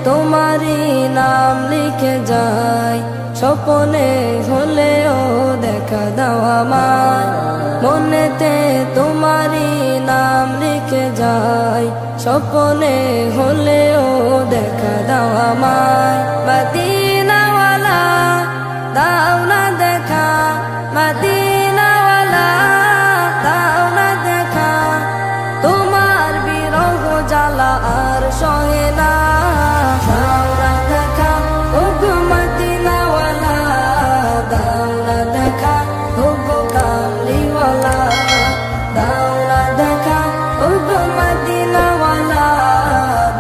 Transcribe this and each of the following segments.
তোমারি নাম লিখে যাই, স্বপ্নে হলেও দেখা দাও আমায়। মনেতে তোমারি নাম লিখে যাই, স্বপ্নে হলেও দেখা দাও আমায়। মদিনাওয়ালা দাও না দেখা, মদিনাওয়ালা দাও না দেখা, তোমার বিরহ জ্বালা আর সহে না। দাও না দেখা ওগো মদিনাওয়ালা, দাও না দেখা ওগো কামলিওয়ালা, দাও না দেখা ওগো মদিনাওয়ালা,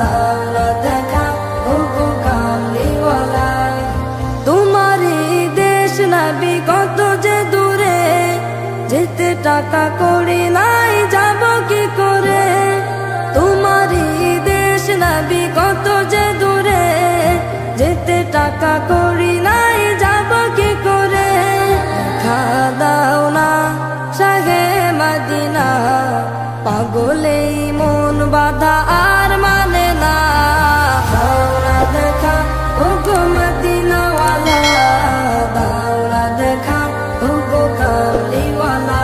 দাও না দেখা ওগো কামলিওয়ালা। তোমারই দেশ নবী কত যে দূরে, যেতে টাকা করি নাই যাব কি করে। তোমারই দেশ নবী কত যে দূরে, যেতে টাকা করি নাই যাব কি করে। দেখা দাও না শাহে মদিনা, পাগলেই মন বাধা আর মানে না। দাও না দেখা ওগো মদিনাওয়ালা, দাও না দেখা ওগো কামলিওয়ালা,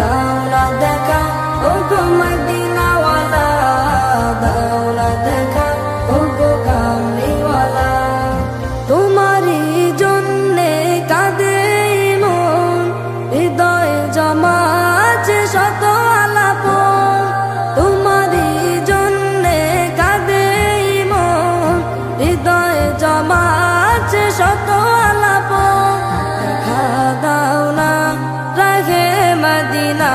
দাও না দেখা ওগো মদিনাওয়ালা, দাও না দেখা ওগো কামলিওয়ালা। তোমারই জন্যে কাঁদে মন, হৃদয়ে জমা আছে শত আলাপন। তোমারই জন্যে কাঁদে মন, হৃদয়ে জমা আছে শত আলাপন। দেখা দাও না রাহে মদিনা,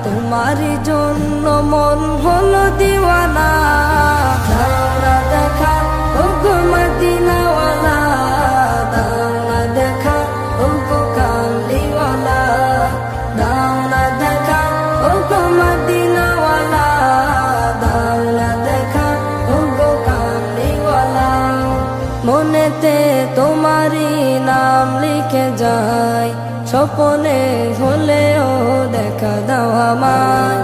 তোমারই জন্য মন হলো দিওয়ানা। দাও না দেখা ওগো মদিনাওয়ালা, দাও না দেখা ওগো কামলিওয়ালা, দাও না দেখা ওগো মদিনাওয়ালা, দাও না দেখা ওগো কামলিওয়ালা। মনেতে তোমারি নাম লিখে যাই, স্বপ্নে হলেও দেখা দাও আমায়।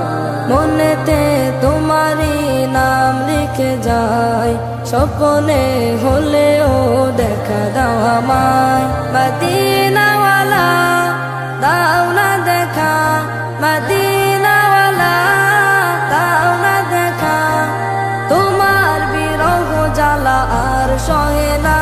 মনেতে তোমারি নাম লিখে যাই, স্বপ্নে হলেও দেখা দাও আমায়। মদিনাওয়ালা দাও না দেখা, মদিনাওয়ালা দাও না দেখা, তোমার বিরহ জ্বালা আর সহে না।